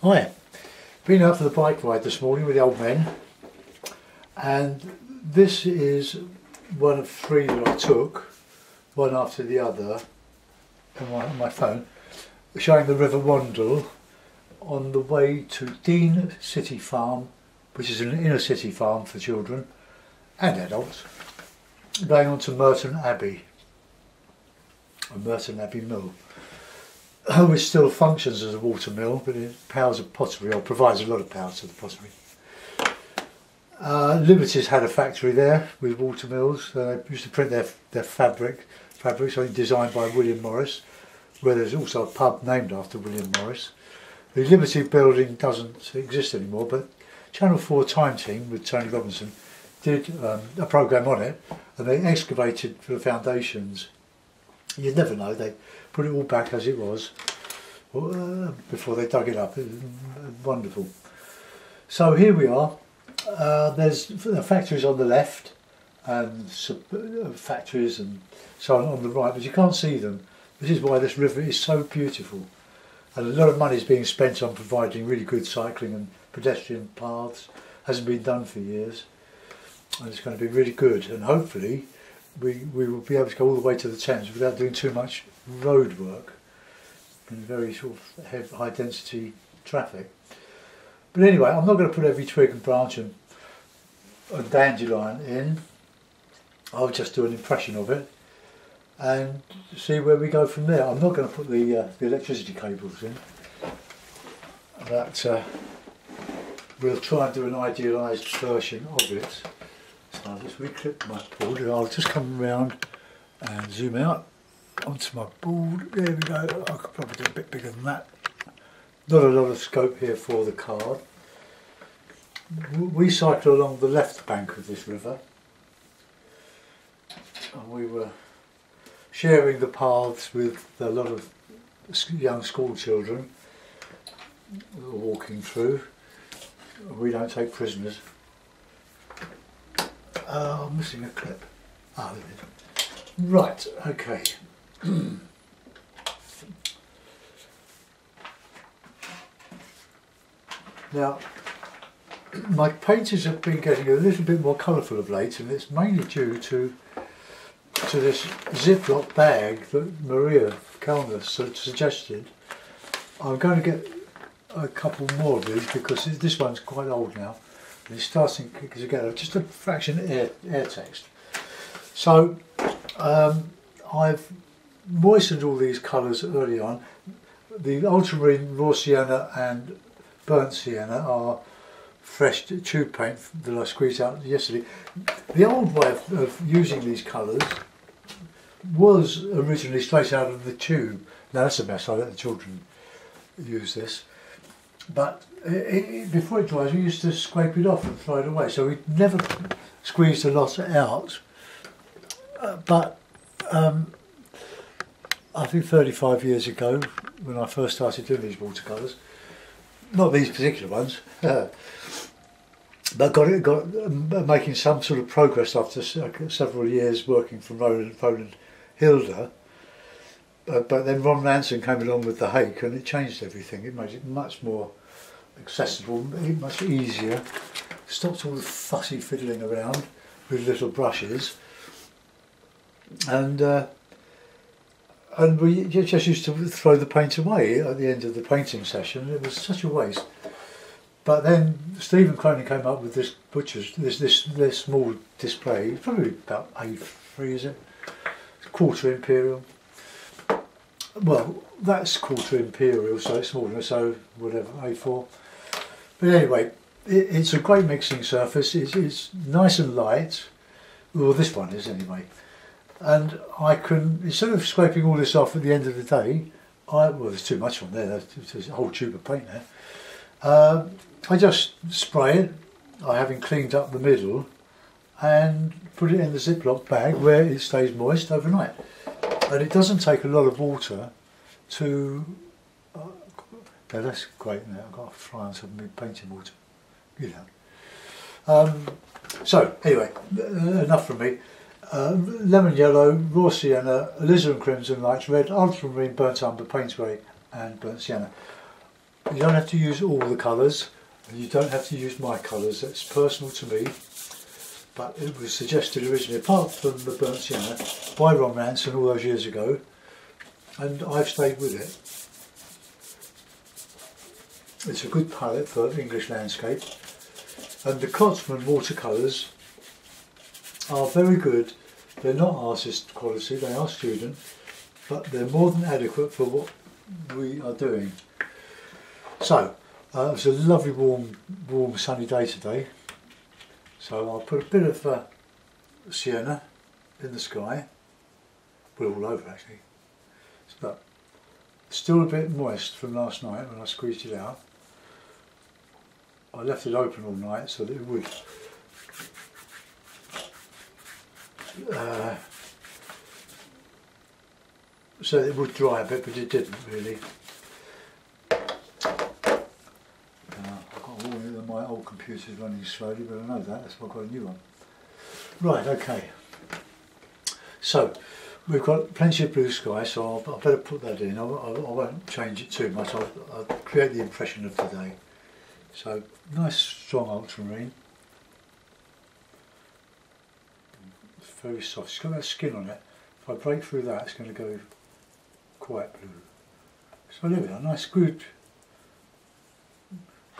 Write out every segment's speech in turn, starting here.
Hi, been out for the bike ride this morning with the old men, and this is one of three that I took, one after the other, on my phone, showing the River Wandle on the way to Dean City Farm, which is an inner city farm for children and adults, going on to Merton Abbey, or Merton Abbey Mill. Which still functions as a water mill, but it powers a pottery, or provides a lot of power to the pottery. Liberty's had a factory there with water mills. They used to print their fabrics, designed by William Morris, where there's also a pub named after William Morris. The Liberty building doesn't exist anymore, but Channel 4 Time Team with Tony Robinson did a programme on it, and they excavated for the foundations. You'd never know, they put it all back as it was before they dug it up. It was wonderful. So here we are. There's factories on the left and factories and so on the right, but you can't see them. This is why this river is so beautiful, and a lot of money is being spent on providing really good cycling and pedestrian paths. Hasn't been done for years, and it's going to be really good, and hopefully we will be able to go all the way to the Thames without doing too much road work and very sort of high density traffic. But anyway, I'm not going to put every twig and branch and dandelion in. I'll just do an impression of it and see where we go from there. I'm not going to put the electricity cables in, but we'll try and do an idealised version of it. So I'll just reclip my board and I'll just come around and zoom out onto my board. There we go. I could probably do a bit bigger than that. Not a lot of scope here for the card. We cycle along the left bank of this river, and we were sharing the paths with a lot of young school children walking through. We don't take prisoners. I'm missing a clip. Ah, there it is. Right, okay. Now, my paintings have been getting a little bit more colourful of late, and it's mainly due to this Ziploc bag that Maria Kellner suggested. I'm going to get a couple more of these because this one's quite old now. It's starting to get just a fraction air text. So I've moistened all these colours early on. The ultramarine, raw sienna and burnt sienna are fresh tube paint that I squeezed out yesterday. The old way of using these colours was originally straight out of the tube. Now that's a mess, I let the children use this. But before it dries, we used to scrape it off and throw it away, so we never squeezed a lot out. But I think 35 years ago, when I first started doing these watercolours, not these particular ones, but got making some sort of progress after several years working for Roland Hilda. But then Ron Ranson came along with the Hake, and it changed everything. It made it much more accessible, much easier. Stopped all the fussy fiddling around with little brushes, and we just used to throw the paint away at the end of the painting session. It was such a waste. But then Stephen Cronin came up with this this small display, probably about A3, is it? Quarter imperial. Well, that's quarter imperial, so it's smaller, so whatever, A4. But anyway, it's a great mixing surface. It's nice and light. Well, this one is anyway. And I can, instead of scraping all this off at the end of the day, well, there's too much on there. There's a whole tube of paint there. I just spray it, having cleaned up the middle, and put it in the Ziploc bag where it stays moist overnight. And it doesn't take a lot of water to... okay, that's great now. I've got to fly on some painting water. You know. So, anyway, enough from me. Lemon yellow, raw sienna, alizarin crimson, light red, ultramarine, burnt umber, Payne's grey and burnt sienna. You don't have to use all the colours, and you don't have to use my colours. That's personal to me. But it was suggested originally, apart from the burnt sienna, by Ron Ranson all those years ago, and I've stayed with it. It's a good palette for English landscape, and the Cotsman watercolours are very good. They're not artist quality, they are student, but they're more than adequate for what we are doing. So, it was a lovely warm sunny day today, so I'll put a bit of sienna in the sky, put it all over actually, but still a bit moist from last night when I squeezed it out. I left it open all night so that it would dry a bit, but it didn't really. I've got a warning that my old computer's running slowly, but I know that, that's why I've got a new one. Right, okay. So, we've got plenty of blue sky, so I'll better put that in. I won't change it too much, I'll create the impression of the day. So, nice strong ultramarine. It's very soft, it's got that skin on it. If I break through that, it's going to go quite blue. So there we are, nice good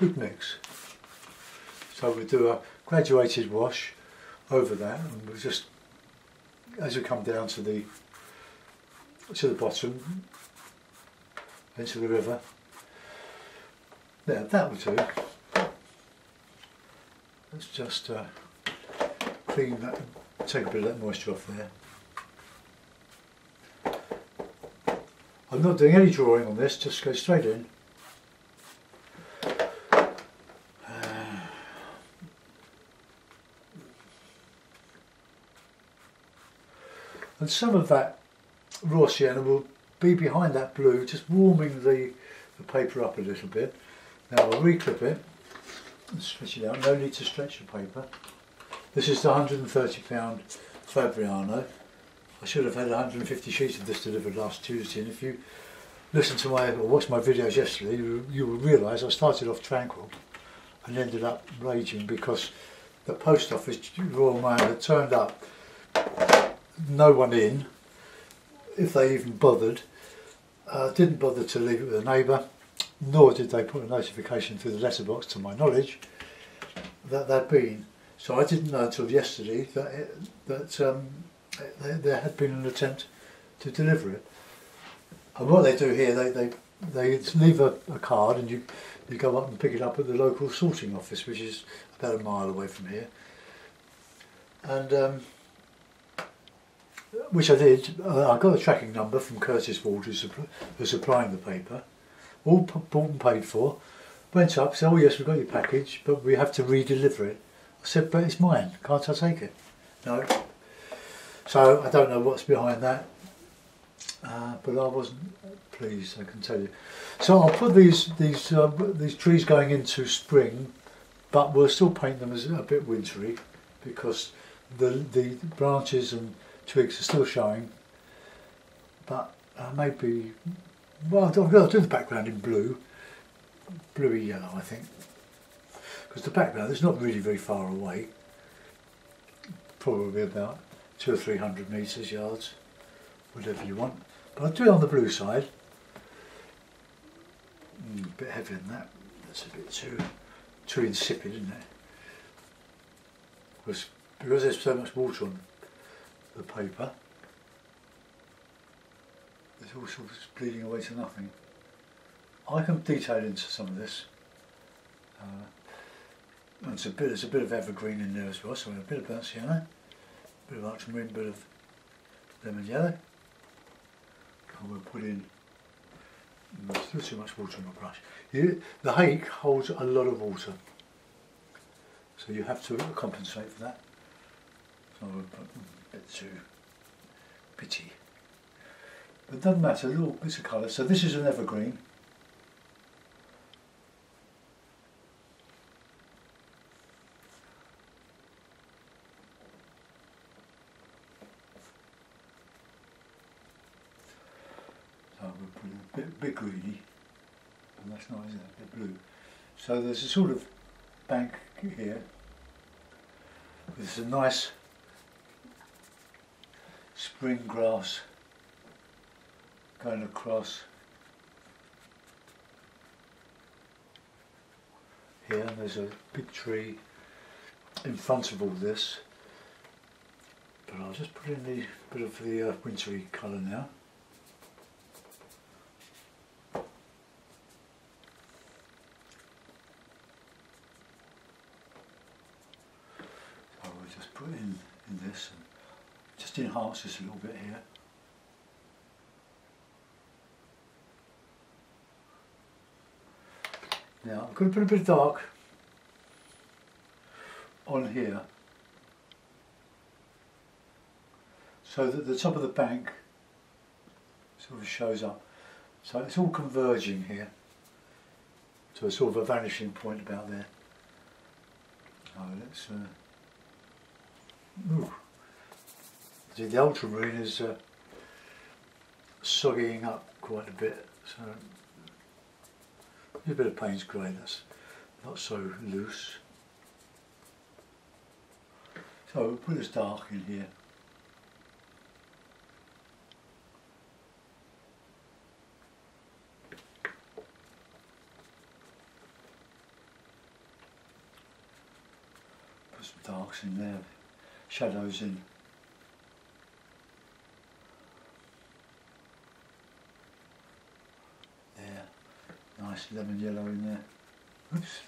mix. So we'll do a graduated wash over that, and we'll just, as we come down to the bottom, into the river. There, that will do. Let's just clean that, take a bit of that moisture off there. I'm not doing any drawing on this, just go straight in. And some of that raw sienna will be behind that blue, just warming the paper up a little bit. Now I'll reclip it and stretch it out. No need to stretch the paper. This is the £130 Fabriano. I should have had 150 sheets of this delivered last Tuesday, and if you listen to or watch my videos yesterday, you will realise I started off tranquil and ended up raging because the post office Royal Mail had turned up, no one in, if they even bothered, didn't bother to leave it with a neighbour, nor did they put a notification through the letterbox, to my knowledge, that they'd been. So I didn't know until yesterday that there had been an attempt to deliver it. And what they do here, they leave a card, and you go up and pick it up at the local sorting office, which is about a mile away from here. And which I did. I got a tracking number from Curtis Ward, who's supplying the paper, all bought and paid for. Went up, said, "Oh yes, we've got your package, but we have to re-deliver it." I said, "But it's mine, can't I take it?" No. So I don't know what's behind that, but I wasn't pleased, I can tell you. So I'll put these trees going into spring, but we'll still paint them as a bit wintry because the branches and twigs are still showing. But maybe, well, I'll do the background in blue, bluey yellow, I think, because the background is not really very far away, probably about 200 or 300 metres, yards, whatever you want. But I'll do it on the blue side. A bit heavier than that. That's a bit too insipid, isn't it? Because there's so much water on the paper, it's all sort of bleeding away to nothing. I can detail into some of this. And there's a bit of evergreen in there as well, so a bit of burnt sienna, a bit of ultramarine, a bit of lemon yellow. And we'll put in, there's still too much water on my brush. The hake holds a lot of water, so you have to compensate for that. So we'll put a bit too bitty. But it doesn't matter, little bits of colour. So this is an evergreen. So we'll put a bit greeny that's not, is it? They're blue. So there's a sort of bank here. There's a nice spring grass going across here, and there's a big tree in front of all this. But I'll just put in the bit of the wintry colour now. So we'll just put in this and just enhance this a little bit here. Now I'm going to put a bit of dark on here, so that the top of the bank sort of shows up. So it's all converging here to a sort of a vanishing point about there. So let's see, the ultramarine is soggying up quite a bit, so a bit of Payne's grey, that's not so loose. So we'll put this dark in here. Put some darks in there, shadows in. There, nice lemon yellow in there. Oops.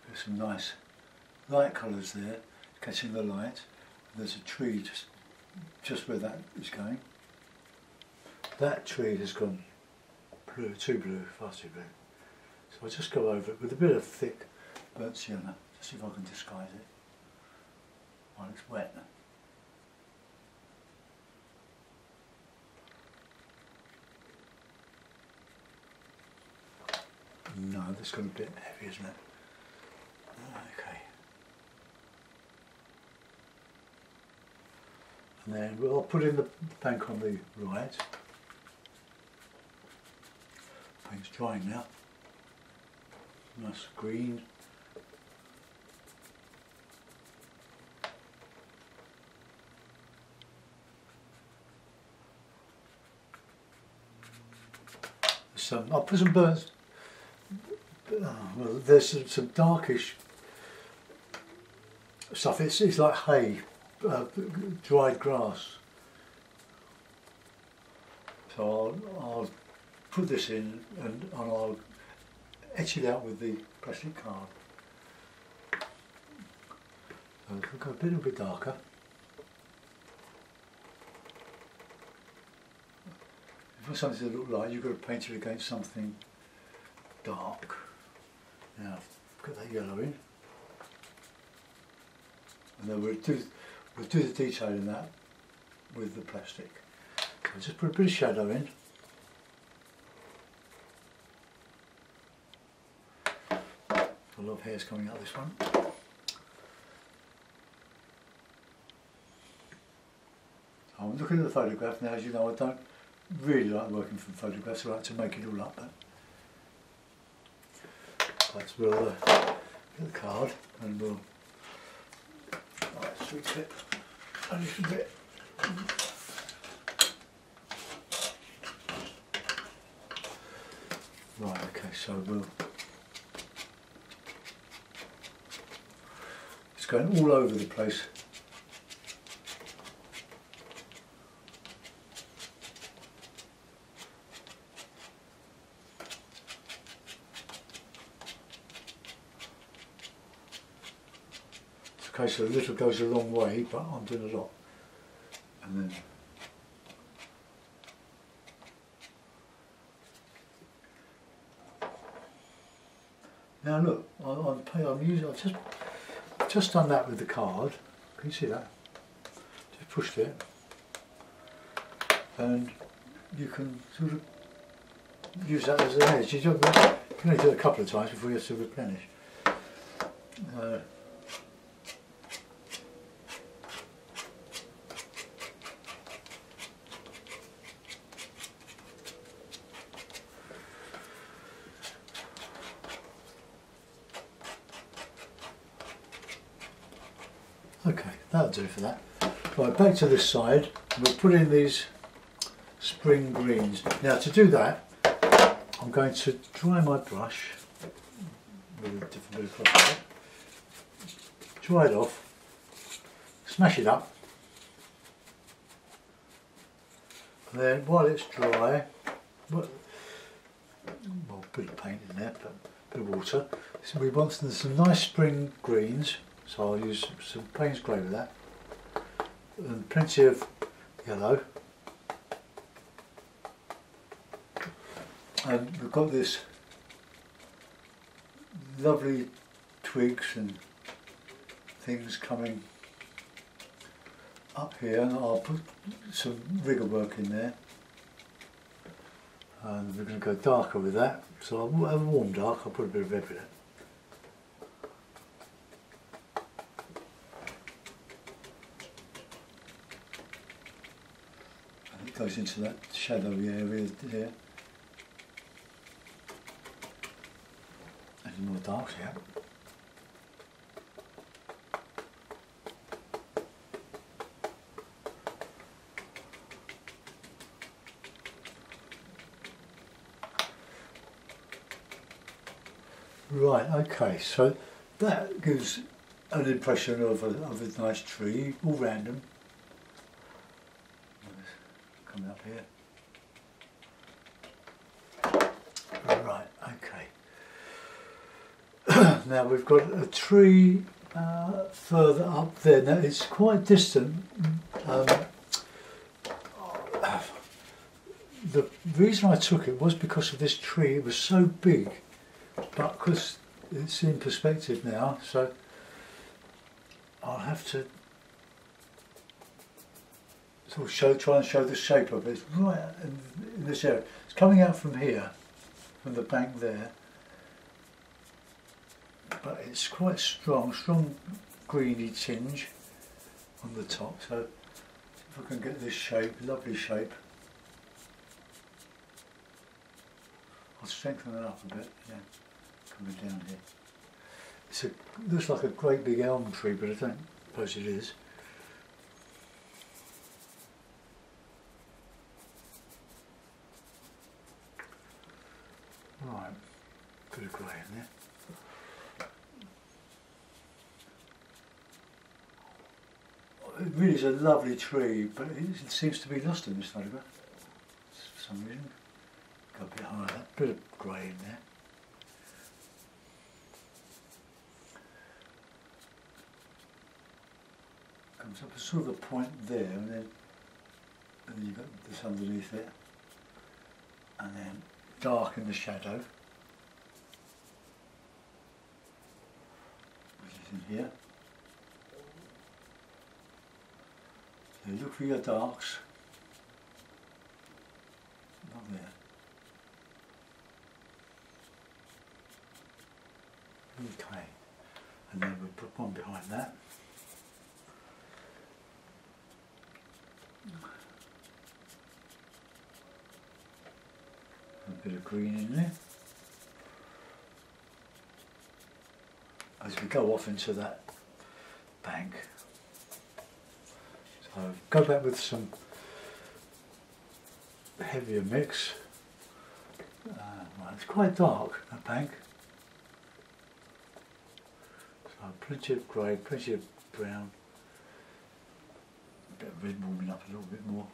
There's some nice light colours there, catching the light. There's a tree just where that is going. That tree has gone blue, too blue, far too blue. So I'll just go over it with a bit of thick burnt sienna, just see if I can disguise it while it's wet. No, that's got a bit heavy, isn't it? Okay. And then I'll put in the bank on the right. Paint's drying now. Nice green. I'll put some burnt. Well, there's some darkish stuff. It's like hay, dried grass. So I'll put this in and I'll etch it out with the plastic card. So it'll go a little bit darker. If you want something to look light, you've got to paint it against something dark. Now, put that yellow in, and then we'll do the detail in that with the plastic. So just put a bit of shadow in. A lot of hair's coming out this one. I'm looking at the photograph now. As you know, I don't really like working from photographs. I like to make it all up. We'll get the card and we'll switch it a little bit. Right, okay, so it's going all over the place. Okay, so a little goes a long way, but I'm doing a lot. And then now look, I've just done that with the card. Can you see that? Just pushed it, and you can sort of use that as an edge. You can only do it a couple of times before you have to replenish. Okay, that'll do for that. Right, back to this side. We'll put in these spring greens. Now to do that, I'm going to dry my brush with a different bit of cloth. Dry it off, smash it up, and then while it's dry, well, put a paint in there, but a bit of water. So we want some nice spring greens, so I'll use some Payne's grey with that, and plenty of yellow. And we've got this lovely twigs and things coming up here, and I'll put some rigger work in there, and we're going to go darker with that, so I'll have a warm dark. I'll put a bit of red with it. And it goes into that shadowy area here. More darks, yeah. Right, okay, so that gives an impression of a nice tree, all random. Coming up here. Right, okay. Now we've got a tree further up there. Now it's quite distant. The reason I took it was because of this tree. It was so big, but because it's in perspective now, so I'll have to sort of try and show the shape of it. It's right in this area. It's coming out from here, from the bank there. But it's quite strong greeny tinge on the top, so if I can get this shape, lovely shape, I'll strengthen it up a bit, yeah, coming down here. Looks like a great big elm tree, but I don't suppose it is. Right, bit of grey in there. It really is a lovely tree, but it seems to be lost in this photograph for some reason. Got a bit higher, a bit of grey in there. Comes up a sort of a point there, and then you've got this underneath it, and then dark in the shadow, which is in here. So look for your darks. Not there. Okay, and then we'll put one behind that. A bit of green in there. As we go off into that bank. So go back with some heavier mix. Right, it's quite dark, that bank. So plenty of grey, plenty of brown. A bit of red warming up a little bit more.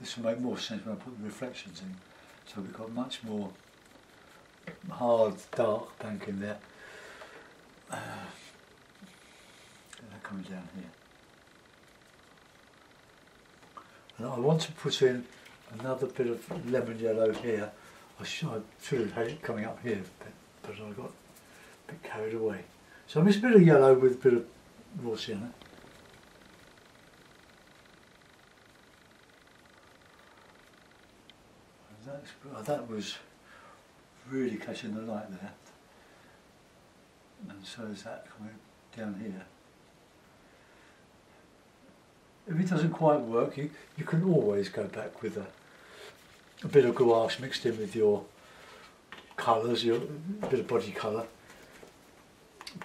This will make more sense when I put the reflections in. So we've got much more hard, dark bank in there. And that comes down here. And I want to put in another bit of lemon yellow here. I should have had it coming up here, but I got a bit carried away. So I mix a bit of yellow with a bit of raw sienna. that was really catching the light there, and so is that coming down here. If it doesn't quite work, you can always go back with a bit of gouache mixed in with your colours, a bit of body colour,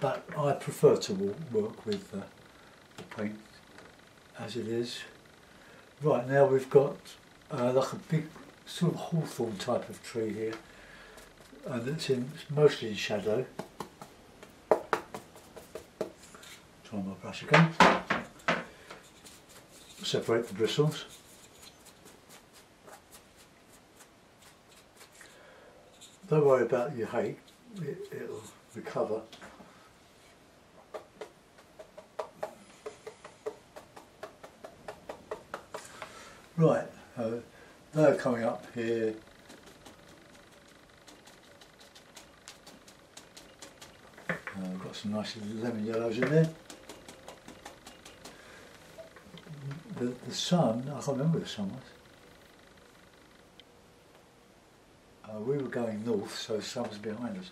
but I prefer to work with the paint as it is. Right, now we've got like a big sort of hawthorn type of tree here, and it's mostly in shadow. Try my brush again. Separate the bristles. Don't worry about your hake, it'll recover. Right, they're coming up here. I've got some nice lemon yellows in there. The sun, I can't remember where the sun was. We were going north, so the sun was behind us,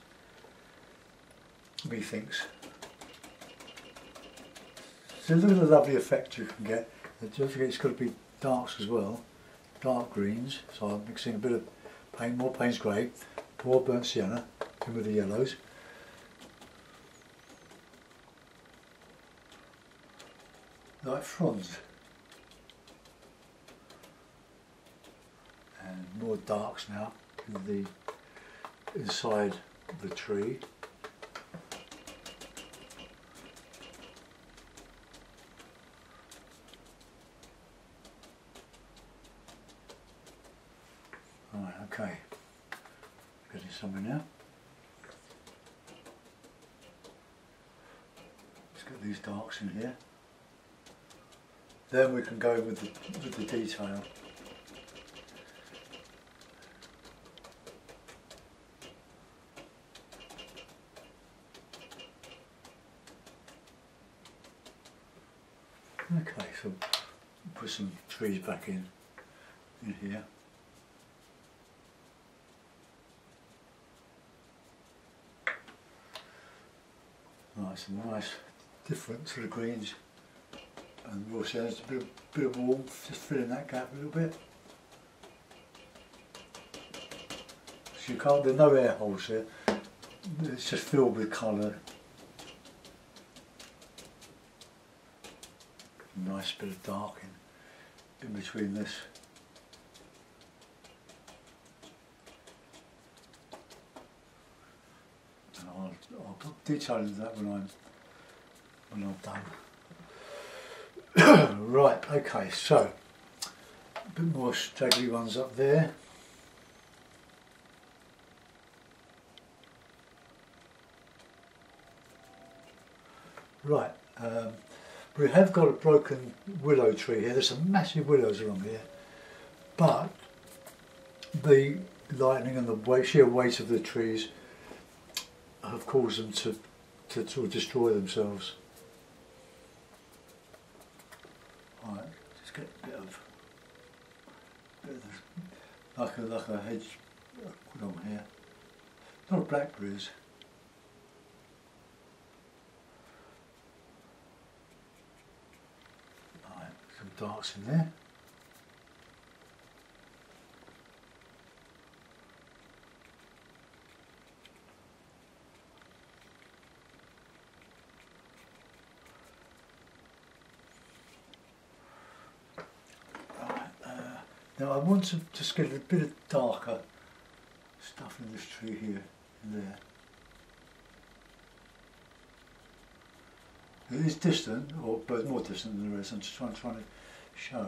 methinks. So look at the lovely effect you can get. Don't forget it's got to be darks as well, dark greens. So I'm mixing a bit of paint, more Payne's grey, more burnt sienna, in with the yellows. Like fronds. And more darks now in the inside the tree. Right, okay. Getting somewhere now. Let's get these darks in here. Then we can go with the detail. Okay, so put some trees back in here. Right, some nice different sort of greens and raw siennas, a bit of warmth, just fill in that gap a little bit. So you can't, there's no air holes here, it's just filled with colour. Nice bit of dark in between this. And I'll put detail into that when I'm done. Right, okay, so a bit more straggly ones up there. Right. We have got a broken willow tree here. There's some massive willows along here, but the lightning and the sheer weight of the trees have caused them to sort of destroy themselves. Right, just get a bit of like a hedge put on here. Not blackberries. Some darks in there. Right, now I want to just get a bit of darker stuff in this tree here and there. It is distant, but more distant than the rest. I'm just trying to show.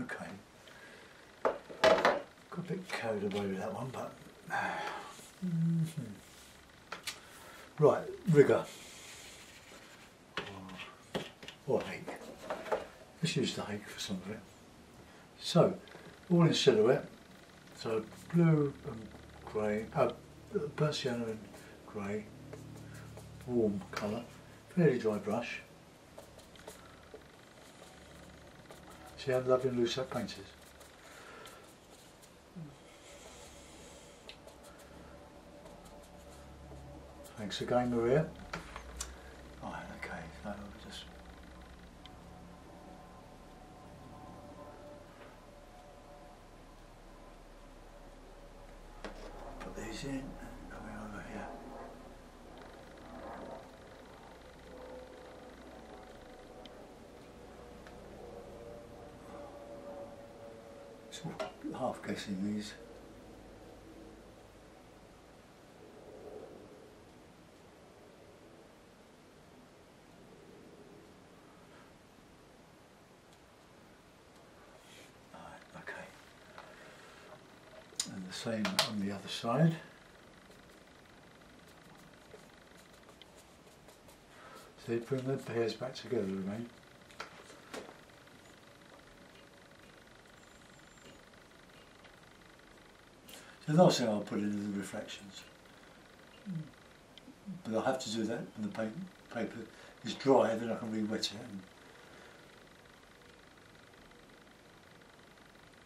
Okay. Got a bit carried away with that one, but right, rigor or hake. Let's use the hake for some of it. So, all in silhouette, so blue and grey, burnt sienna and grey, warm colour, fairly dry brush. See how lovely and loose that paint is? Thanks again, Maria. Right, okay, so we'll just put these in and coming over here. So half guessing these. And the same on the other side. So you bring the hairs back together again. So the last thing I'll put in are the reflections. But I'll have to do that when the paper is dry, then I can re-wet it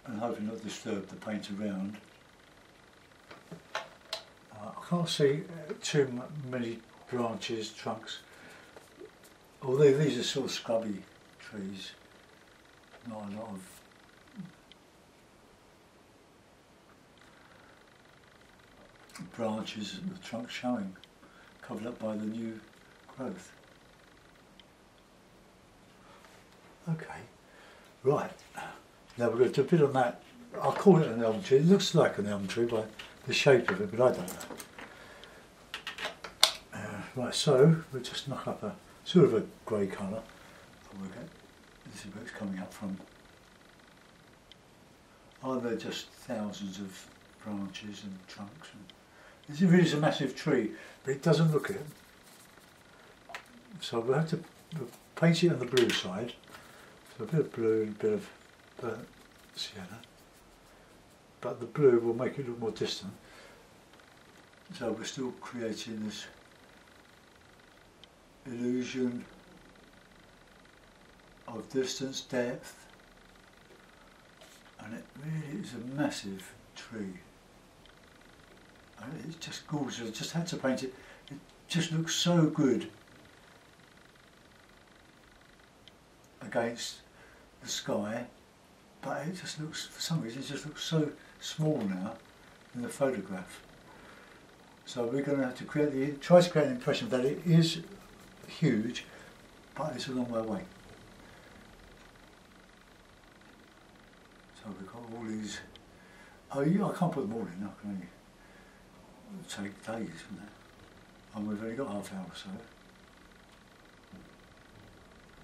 and hopefully not disturb the paint around. I can't see too many branches, trunks, although these are sort of scrubby trees, not a lot of branches and the trunk showing, covered up by the new growth. Okay, right, now we're going to do a bit on that. I'll call it an elm tree. It looks like an elm tree by the shape of it, but I don't know. Right, so we'll just knock up a sort of a grey colour. This is where it's coming up from. Are there just thousands of branches and trunks? This really is a massive tree, but it doesn't look it. So we'll have to paint it on the blue side. So a bit of blue and a bit of burnt sienna. But the blue will make it look more distant. So we're still creating this illusion of distance, depth, and it really is a massive tree. And it's just gorgeous. I just had to paint it. It just looks so good against the sky, but it just looks, for some reason, it just looks so small now in the photograph. So we're going to have to try to create an impression that it is huge, but it's a long way away. So we've got all these. Oh, yeah, I can't put them all in. I can only take days, isn't it? And we've only got half an hour or so.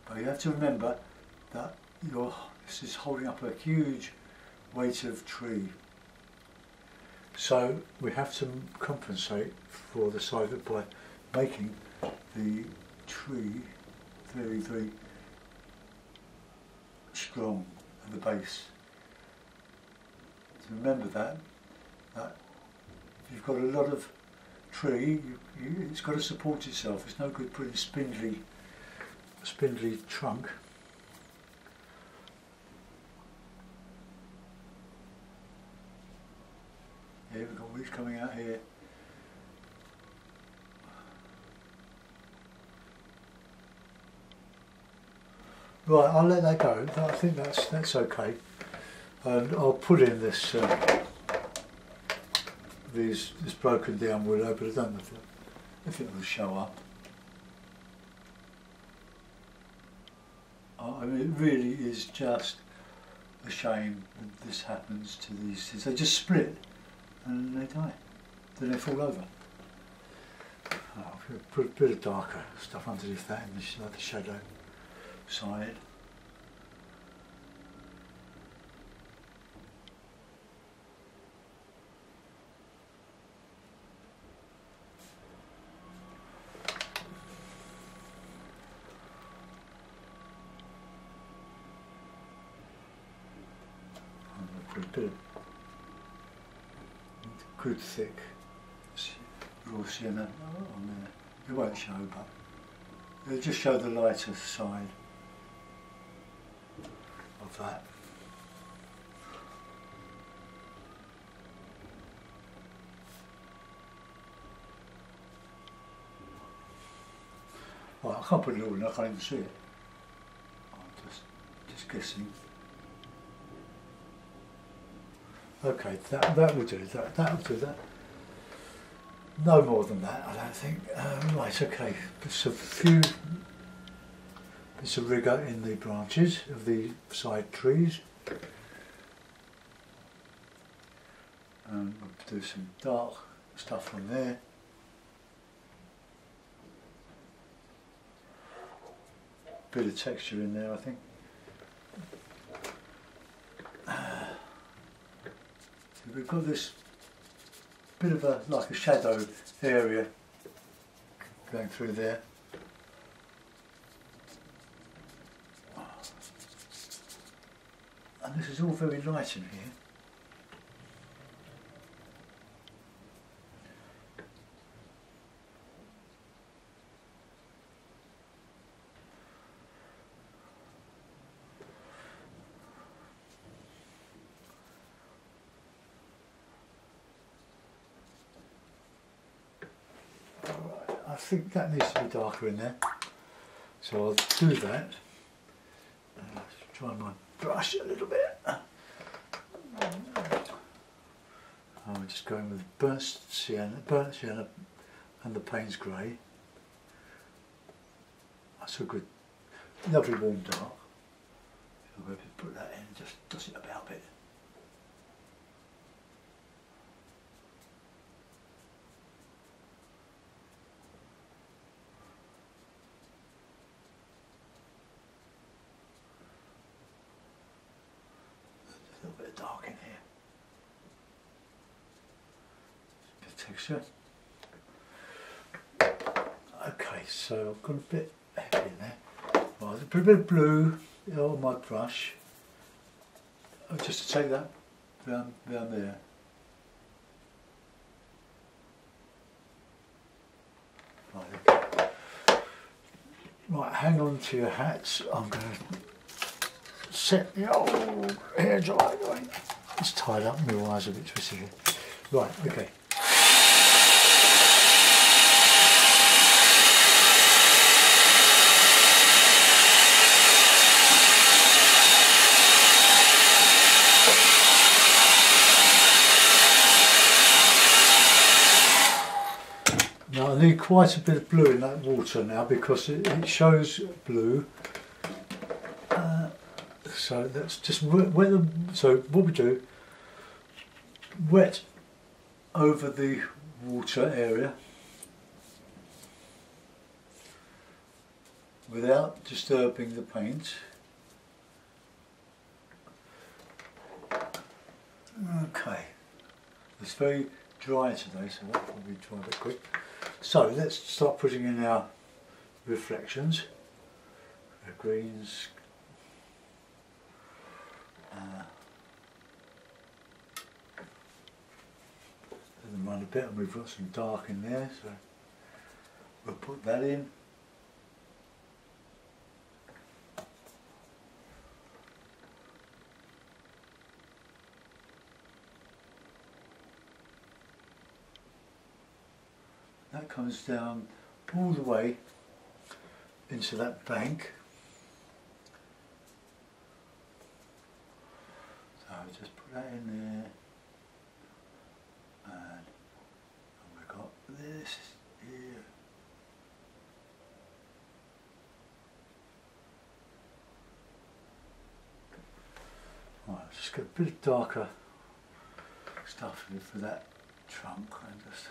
But you have to remember that this is holding up a huge weight of tree. So we have to compensate for the size of it by making the tree very, very strong at the base. So remember that if you've got a lot of tree, it's got to support itself. It's no good putting a spindly trunk. Here we've got roots coming out here. Right, I'll let that go. I think that's okay. And I'll put in this this broken down willow, but I don't know if it will show up. I mean, it really is just a shame that this happens to these things. They just split and they die. Then they fall over. I'll put a bit of darker stuff underneath that in the shadow side. I'm going to put a bit of good thick raw sienna on there. It won't show, but it'll just show the lighter side of that. Well, I can't put it all in, I can't even see it. I'm just guessing. Okay, that will do, that will do that. No more than that, I don't think. Right, okay, just a few bits of rigor in the branches of the side trees. And we'll do some dark stuff on there. Bit of texture in there, I think. So we've got this bit of like a shadow area going through there. And this is all very light in here. I think that needs to be darker in there, so I'll do that. Try my brush a little bit. I'm just going with burnt sienna and the Payne's grey. That's a good, lovely warm dark. So I'll just put that in and just dust it about a bit. A little bit of dark in here. Bit of texture. Okay, so I've got a bit heavy in there. Well, I'll put a bit of blue on my brush, just to take that down there. Right, hang on to your hats. I'm going to set the old hair dryer going. It's tied up, my wires are a bit twisted here. Right, okay. Now I need quite a bit of blue in that water now because it shows blue. So that's just wet them. So what we do, wet over the water area without disturbing the paint. Okay, it's very dry today, so that will be dry a bit quick. So let's start putting in our reflections, our greens, let them run a bit, and we've got some dark in there, so we'll put that in. That comes down all the way into that bank. So I'll just put that in there, and we've got this here. Right, just get a bit of darker stuff for that trunk and just.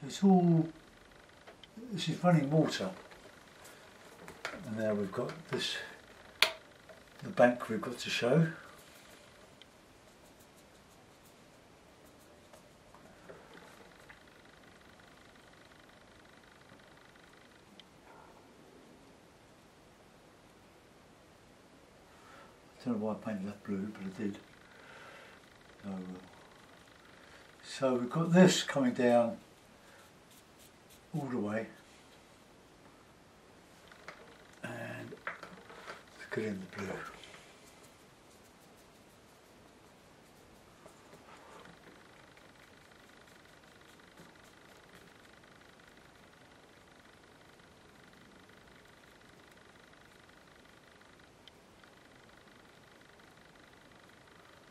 It's all, this is running water, and now we've got this, the bank we've got to show. I don't know why I painted that blue, but I did. So So we've got this coming down all the way, and let's get in the blue.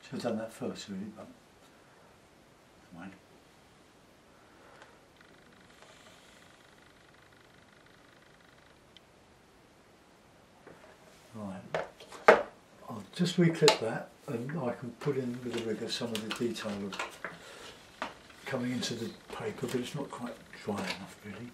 Should have done that first really, but never mind. Right, I'll just reclip that and I can put in with the rigger some of the detail of coming into the paper, but it's not quite dry enough really.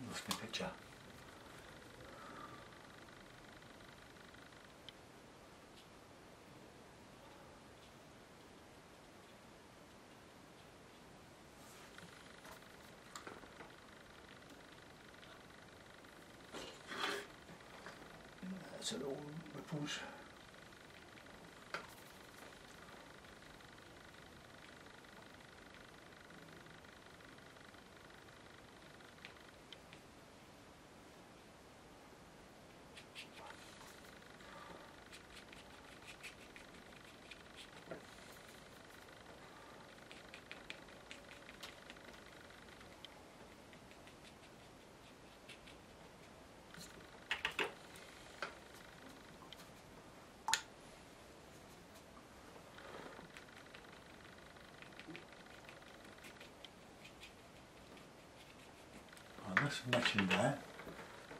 Lost my picture. That's a little ripples. That's matching there,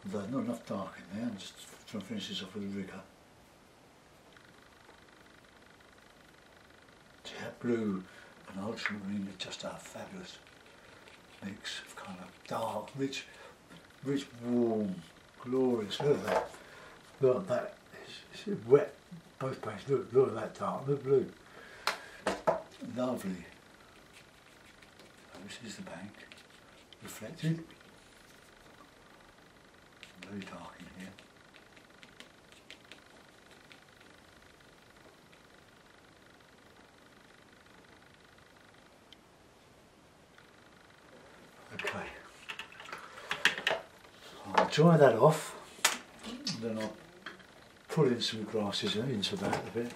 although not enough dark in there. I'm just trying to finish this off with a rigger. See, that blue and ultramarine is just a fabulous mix of kind of dark, rich, warm, glorious. Look at that. Look at that. It's wet. Both paints. Look at that dark. Look blue. Lovely. So this is the bank. Reflected. Very dark in here. Okay. I'll dry that off, and then I'll pull in some grasses into that a bit.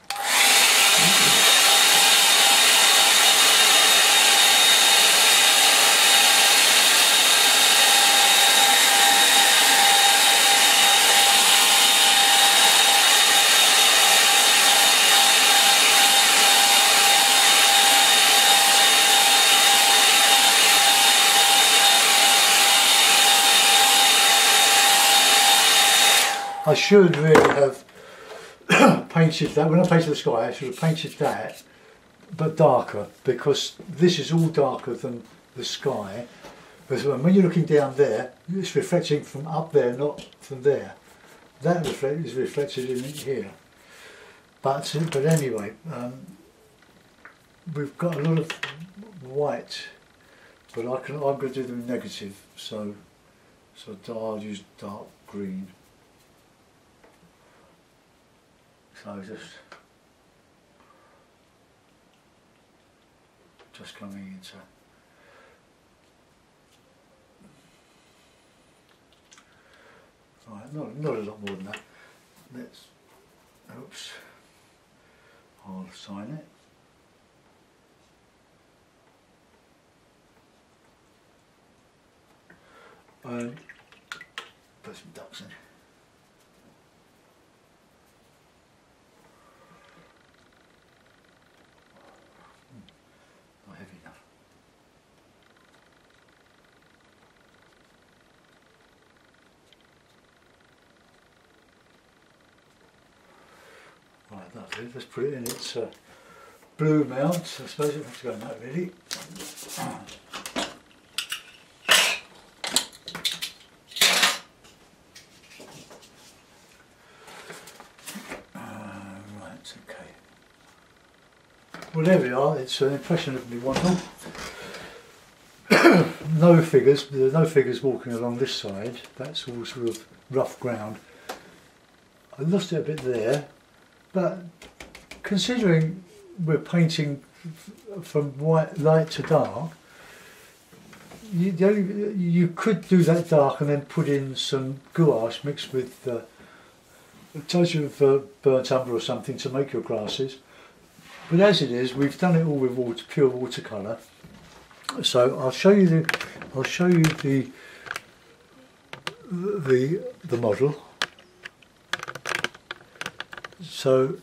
I should really have painted that. When I painted the sky, I should have painted that, but darker, because this is all darker than the sky. Because when you're looking down there, it's reflecting from up there, not from there. That is reflected in here. But anyway, we've got a lot of white, but I'm going to do them negative. So I'll use dark green. So just coming into right, not a lot more than that. Let's oops. I'll sign it. And put some ducks in. Not heavy enough. Right, lovely. Let's put it in its blue mount. I suppose it has to go in that really. Right. That's okay. Well, there we are. It's an impression of me Wandle. No figures. There are no figures walking along this side. That's all sort of rough ground. I lost it a bit there, but considering we're painting from white light to dark, you could do that dark and then put in some gouache mixed with a touch of burnt umber or something to make your grasses. But as it is, we've done it all with pure watercolour. So I'll show you the model. So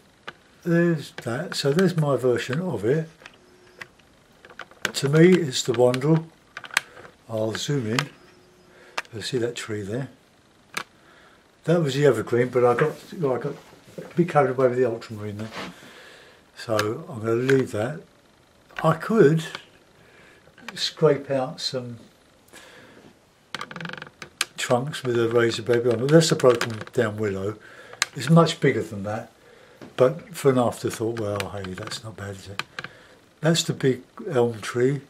there's that. So there's my version of it. To me, it's the Wandle. I'll zoom in. You'll see that tree there. That was the evergreen, but I got a bit carried away with the ultramarine there. So I'm going to leave that. I could scrape out some trunks with a razor blade on, but that's a broken down willow. It's much bigger than that, but for an afterthought, well, hey, that's not bad, is it? That's the big elm tree.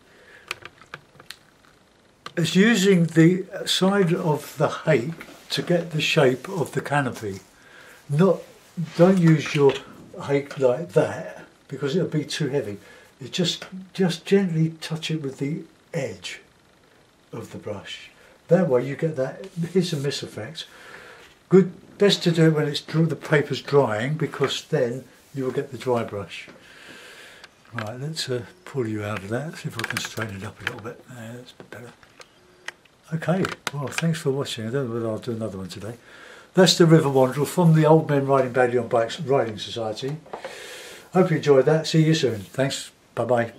It's using the side of the hake to get the shape of the canopy. Don't use your hake like that because it'll be too heavy. You just gently touch it with the edge of the brush. That way you get that hit and miss effect. Best to do it when the paper's drying, because then you will get the dry brush. Right, let's pull you out of that. See if I can straighten it up a little bit. That's better. Okay, well, thanks for watching. I don't know whether I'll do another one today. That's the River Wandle from the Old Men Riding Badly on Bikes Riding Society. Hope you enjoyed that. See you soon. Thanks. Bye-bye.